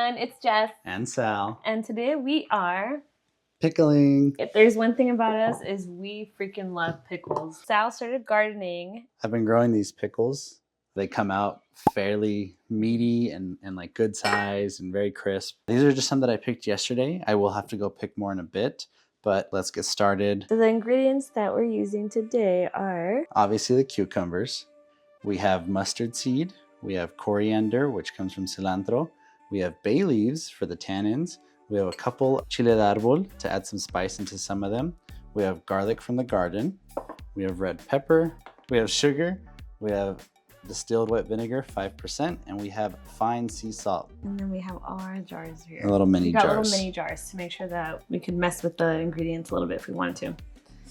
everyone, it's Jess and Sal, and today we are pickling. If there's one thing about us is we freaking love pickles. Sal started gardening. I've been growing these pickles. They come out fairly meaty and like good size and very crisp. These are just some that I picked yesterday. I will have to go pick more in a bit, but let's get started. So the ingredients that we're using today are obviously the cucumbers. We have mustard seed. We have coriander, which comes from cilantro. We have bay leaves for the tannins. We have a couple chile de árbol to add some spice into some of them. We have garlic from the garden. We have red pepper. We have sugar. We have distilled wet vinegar, 5%, and we have fine sea salt. And then we have all our jars here. Little mini jars. Little mini jars to make sure that we could mess with the ingredients a little bit if we wanted to.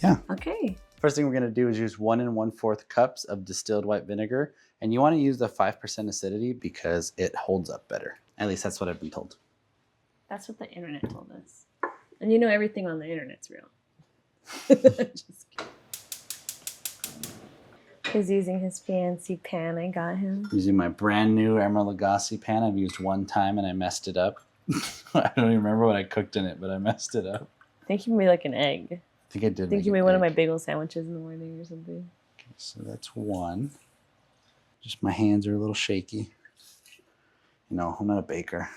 Yeah. Okay. First thing we're gonna do is use 1 1/4 cups of distilled white vinegar. And you wanna use the 5% acidity because it holds up better. At least that's what I've been told. That's what the internet told us. And you know everything on the internet's real. Just kidding. He's using his fancy pan I got him. Using my brand new Emerald Lagasse pan. I've used one time and I messed it up. I don't even remember what I cooked in it, but I messed it up. I think you made like an egg. I think I did. I think you made one of my bagel sandwiches in the morning or something. Okay, so that's one. Just my hands are a little shaky. You know, I'm not a baker.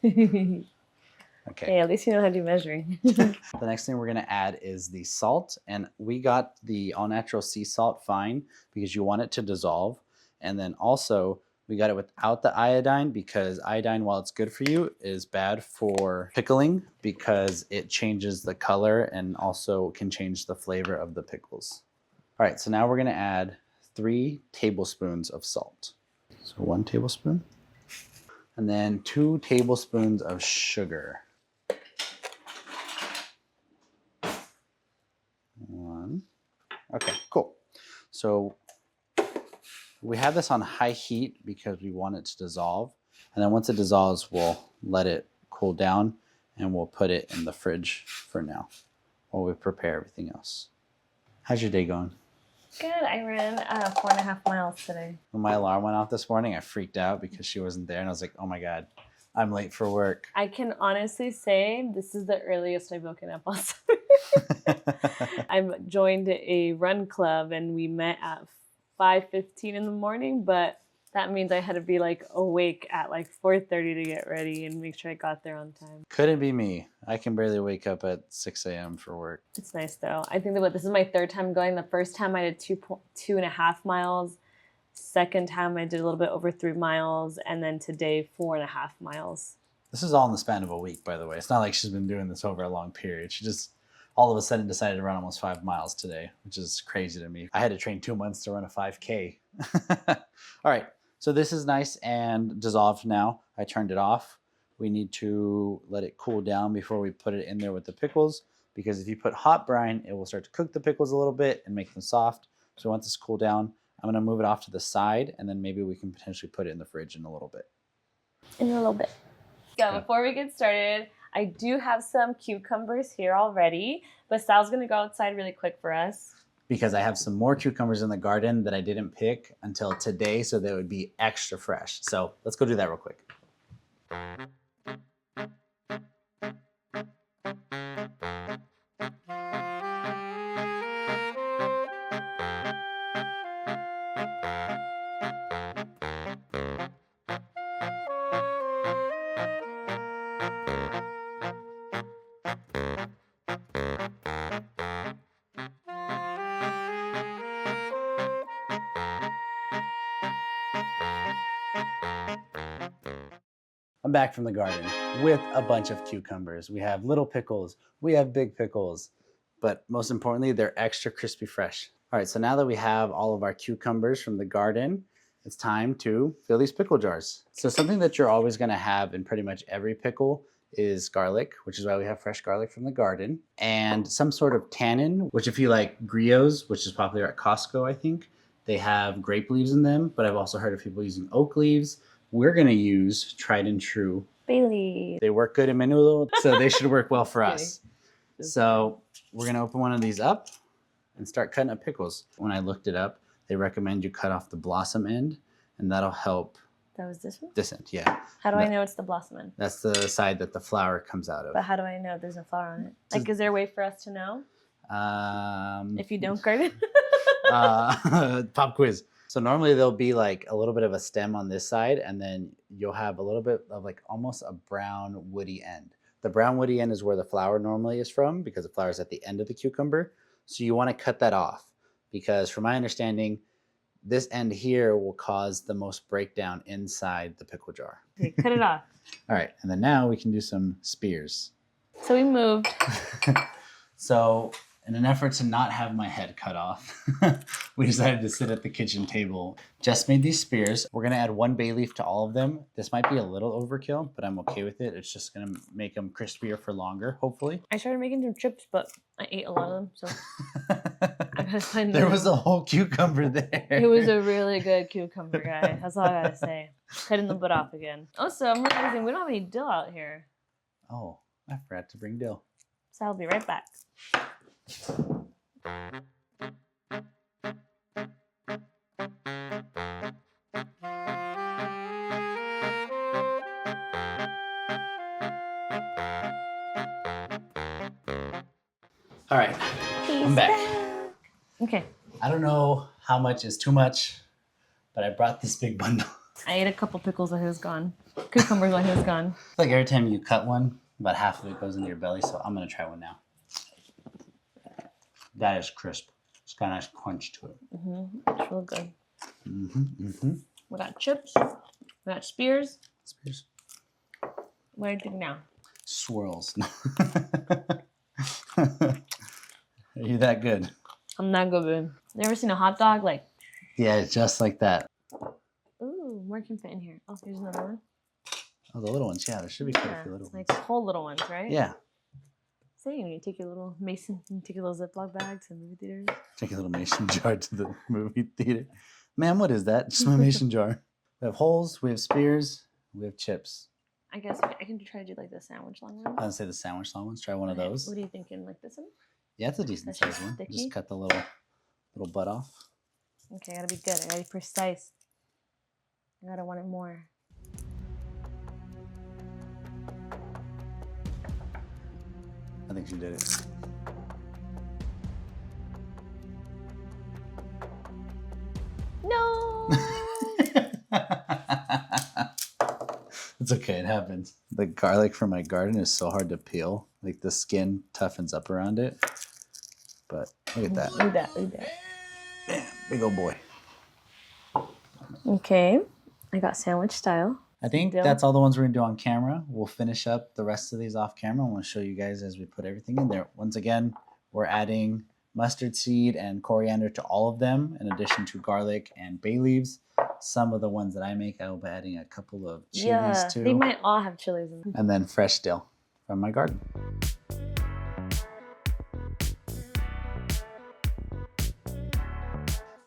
Okay. Hey, at least you know how to do measuring. The next thing we're gonna add is the salt, and we got the all natural sea salt fine because you want it to dissolve. And then also we got it without the iodine because iodine, while it's good for you, is bad for pickling because it changes the color and also can change the flavor of the pickles. All right, so now we're gonna add 3 tablespoons of salt. So 1 tablespoon. And then 2 tablespoons of sugar. 1. Okay, cool. So we have this on high heat because we want it to dissolve. And then once it dissolves, we'll let it cool down and we'll put it in the fridge for now while we prepare everything else. How's your day going? Good. I ran 4.5 miles today. When my alarm went off this morning, I freaked out because she wasn't there. And I was like, oh my God, I'm late for work. I can honestly say this is the earliest I've woken up all summer. I've joined a run club and we met at 5:15 in the morning, but that means I had to be like awake at like 4:30 to get ready and make sure I got there on time. Couldn't be me. I can barely wake up at 6 a.m. for work. It's nice though. I think that this is my 3rd time going. The first time I did 2.5 miles. Second time I did a little bit over 3 miles, and then today 4.5 miles. This is all in the span of a week, by the way. It's not like she's been doing this over a long period. She just all of a sudden decided to run almost 5 miles today, which is crazy to me. I had to train 2 months to run a 5K. All right, so this is nice and dissolved now. I turned it off. We need to let it cool down before we put it in there with the pickles, because if you put hot brine, it will start to cook the pickles a little bit and make them soft. So once it's cooled down, I'm gonna move it off to the side, and then maybe we can potentially put it in the fridge in a little bit. So before we get started, I do have some cucumbers here already, but Sal's gonna go outside really quick for us. Because I have some more cucumbers in the garden that I didn't pick until today, so they would be extra fresh. So let's go do that real quick. I'm back from the garden with a bunch of cucumbers. We have little pickles, we have big pickles, but most importantly, they're extra crispy fresh. All right, so now that we have all of our cucumbers from the garden, it's time to fill these pickle jars. So something that you're always gonna have in pretty much every pickle is garlic, which is why we have fresh garlic from the garden, and some sort of tannin, which if you like griots, which is popular at Costco, I think, they have grape leaves in them, but I've also heard of people using oak leaves. We're gonna use tried and true bay leaves. They work good in menudo, so they should work well for us. So we're gonna open one of these up and start cutting up pickles. When I looked it up, they recommend you cut off the blossom end, and that'll help That was this one? This end, yeah. How do I know it's the blossom end? That's the side that the flower comes out of. But how do I know there's no flower on it? Like, is there a way for us to know? If you don't garden? Pop quiz. So normally there'll be like a little bit of a stem on this side, and then you'll have a little bit of like almost a brown woody end. The brown woody end is where the flower normally is from because the flower is at the end of the cucumber. So you want to cut that off because from my understanding, this end here will cause the most breakdown inside the pickle jar. Okay, cut it off. All right, and then now we can do some spears. So we moved. So in an effort to not have my head cut off, we decided to sit at the kitchen table. Just made these spears. We're gonna add 1 bay leaf to all of them. This might be a little overkill, but I'm okay with it. It's just gonna make them crispier for longer, hopefully. I started making some chips, but I ate a lot of them, so I gotta find There was a whole cucumber there. It was a really good cucumber, guy. That's all I gotta say. Cutting the butt off again. Also, I'm realizing we don't have any dill out here. Oh, I forgot to bring dill. So I'll be right back. All right, I'm back. Okay. I don't know how much is too much, but I brought this big bundle. I ate a couple pickles while he was gone. Cucumbers while he was gone. Like every time you cut one, about half of it goes into your belly, so I'm gonna try one now. That is crisp. It's got a nice crunch to it. It's real good. Mm-hmm. We got chips. We got spears. Spears. What do you think now? Swirls. Are you that good? I'm not good, babe. You ever seen a hot dog? Like, Yeah, just like that. ooh, more can fit in here. Oh, here's another one. Oh, the little ones. Yeah, there should be quite a few little It's like ones. whole little ones, right? Yeah. Same. You take your little mason, you take your little Ziploc bag to movie theaters. Take a little mason jar to the movie theater. Ma'am, what is that? Just my mason jar. We have holes, we have spears, we have chips. I guess I can try to do like the sandwich long one. I would say the sandwich long ones. Try one of those. What are you thinking? Like this one? Yeah, it's a decent That's sized just one. sticky? Just cut the little butt off. Okay, I gotta be good. I gotta be precise. I gotta want it more. I think she did it. No. It's okay, it happens. The garlic from my garden is so hard to peel. Like the skin toughens up around it. But look at that. Look at that. Look at that. Bam, big old boy. Okay, I got sandwich style. I think Dill. that's all the ones we're gonna do on camera. We'll finish up the rest of these off camera. I want to show you guys as we put everything in there. Once again, we're adding mustard seed and coriander to all of them, in addition to garlic and bay leaves. Some of the ones that I make, I will be adding a couple of chilies too. They might all have chilies in them. And then fresh dill from my garden.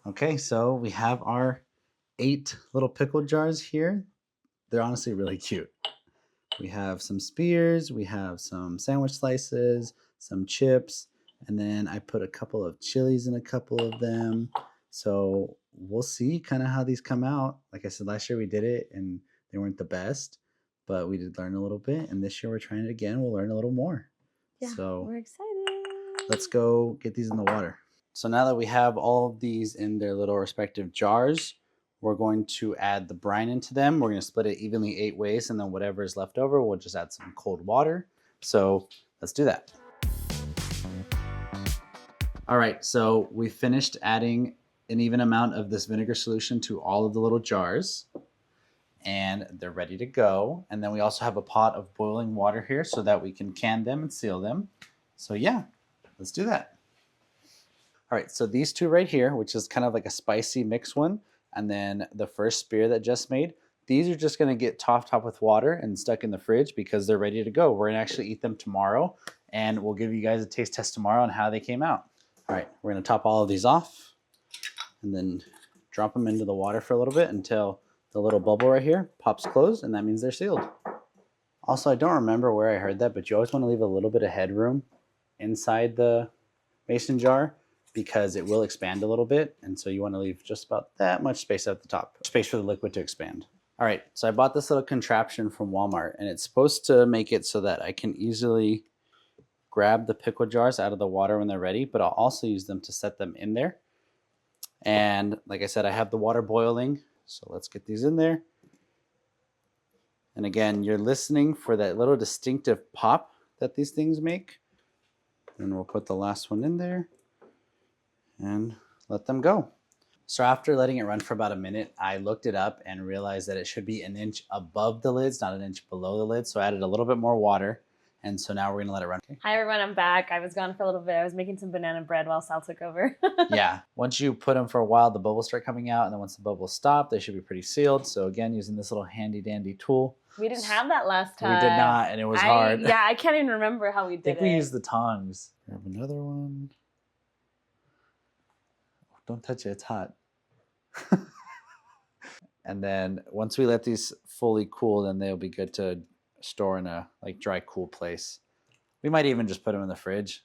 Okay, so we have our 8 little pickle jars here. They're honestly really cute. We have some spears, we have some sandwich slices, some chips, and then I put a couple of chilies in a couple of them. So we'll see kind of how these come out. Like I said, last year we did it and they weren't the best, but we did learn a little bit. And this year we're trying it again. We'll learn a little more. Yeah, So we're excited. let's go get these in the water. So now that we have all of these in their little respective jars, we're going to add the brine into them. We're going to split it evenly 8 ways, and then whatever is left over, we'll just add some cold water. So let's do that. All right, so we finished adding an even amount of this vinegar solution to all of the little jars, and they're ready to go. And then we also have a pot of boiling water here so that we can can them and seal them. So yeah, let's do that. All right, so these two right here, which is kind of like a spicy mix one, and then the first spear that Jess made, these are just gonna get topped up with water and stuck in the fridge because they're ready to go. We're gonna actually eat them tomorrow, and we'll give you guys a taste test tomorrow on how they came out. All right, we're gonna top all of these off and then drop them into the water for a little bit until the little bubble right here pops closed, and that means they're sealed. Also, I don't remember where I heard that, but you always wanna leave a little bit of headroom inside the mason jar because it will expand a little bit. And so you want to leave just about that much space at the top, space for the liquid to expand. All right, so I bought this little contraption from Walmart, and it's supposed to make it so that I can easily grab the pickle jars out of the water when they're ready, but I'll also use them to set them in there. And like I said, I have the water boiling, so let's get these in there. And again, you're listening for that little distinctive pop that these things make. And we'll put the last one in there and let them go. So after letting it run for about a minute, I looked it up and realized that it should be an inch above the lids, not an inch below the lids. So I added a little bit more water. And so now we're gonna let it run. Okay. Hi everyone, I'm back. I was gone for a little bit. I was making some banana bread while Sal took over. Yeah, once you put them for a while, the bubbles start coming out. And then once the bubbles stop, they should be pretty sealed. So again, using this little handy dandy tool. We didn't have that last time. We did not, and it was hard. Yeah, I can't even remember how we did it. I think we used the tongs. Grab another one. Don't touch it, it's hot. And then once we let these fully cool, then they'll be good to store in a like dry, cool place. We might even just put them in the fridge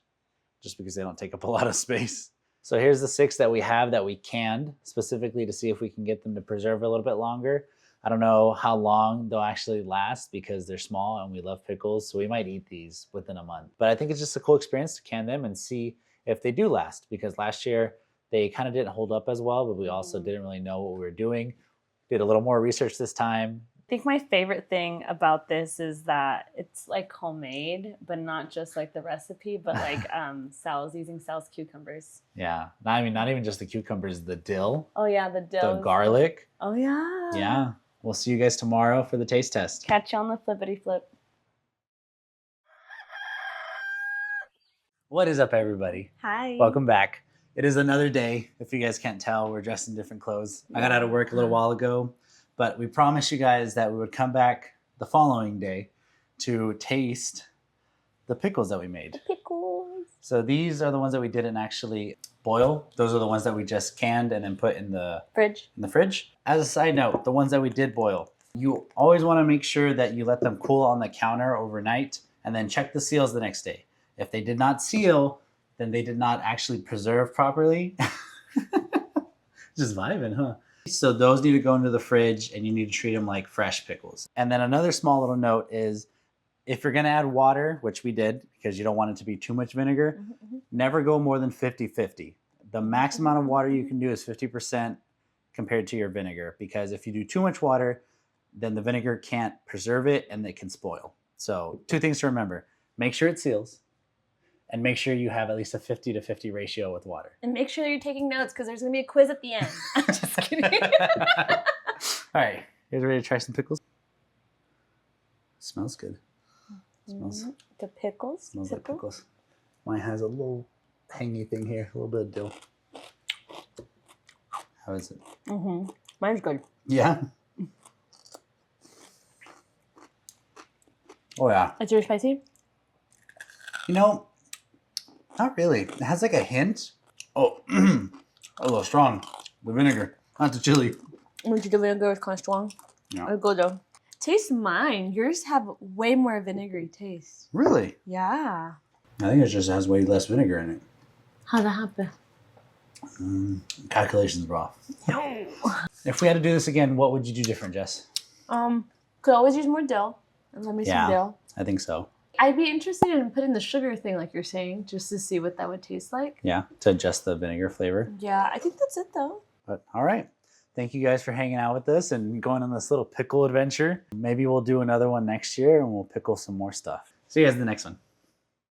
just because they don't take up a lot of space. So here's the 6 that we have that we canned specifically to see if we can get them to preserve a little bit longer. I don't know how long they'll actually last because they're small and we love pickles. So we might eat these within a month. But I think it's just a cool experience to can them and see if they do last, because last year they kind of didn't hold up as well, but we also didn't really know what we were doing. Did a little more research this time. I think my favorite thing about this is that it's like homemade, but not just like the recipe, but like Sal's using Sal's cucumbers. Yeah, I mean, not even just the cucumbers, the dill. Oh yeah, the dill. The garlic. Oh yeah. Yeah. We'll see you guys tomorrow for the taste test. Catch you on the flippity flip. What is up, everybody? Hi. Welcome back. It is another day. If you guys can't tell, we're dressed in different clothes. I got out of work a little while ago, but we promised you guys that we would come back the following day to taste the pickles that we made. Pickles. So these are the ones that we didn't actually boil. Those are the ones that we just canned and then put in the fridge. As a side note, the ones that we did boil, you always want to make sure that you let them cool on the counter overnight and then check the seals the next day. If they did not seal, then they did not actually preserve properly. Just vibing, huh? So those need to go into the fridge and you need to treat them like fresh pickles. And then another small little note is if you're gonna add water, which we did because you don't want it to be too much vinegar, never go more than 50-50. The max amount of water you can do is 50% compared to your vinegar, because if you do too much water, then the vinegar can't preserve it and it can spoil. So 2 things to remember: make sure it seals, and make sure you have at least a 50-50 ratio with water. And make sure you're taking notes because there's going to be a quiz at the end. I'm just kidding. All right, you guys ready to try some pickles? Smells good. Smells. The pickles. Smells like pickles. Mine has a little hangy thing here, a little bit of dill. How is it? Mine's good. Yeah. Oh yeah. Is yours spicy? You know, not really. It has like a hint. Oh, a little strong. The vinegar, not the chili. The vinegar is kind of strong. Yeah. It's good though. Taste mine. Yours have way more vinegary taste. Really? Yeah. I think it just has way less vinegar in it. How'd that happen? Calculations were off. No. If we had to do this again, what would you do different, Jess? Could always use more dill. And let me some dill. I think so. I'd be interested in putting the sugar thing like you're saying, just to see what that would taste like. Yeah, to adjust the vinegar flavor. Yeah, I think that's it though. But all right. Thank you guys for hanging out with us and going on this little pickle adventure. Maybe we'll do another one next year and we'll pickle some more stuff. See you guys in the next one.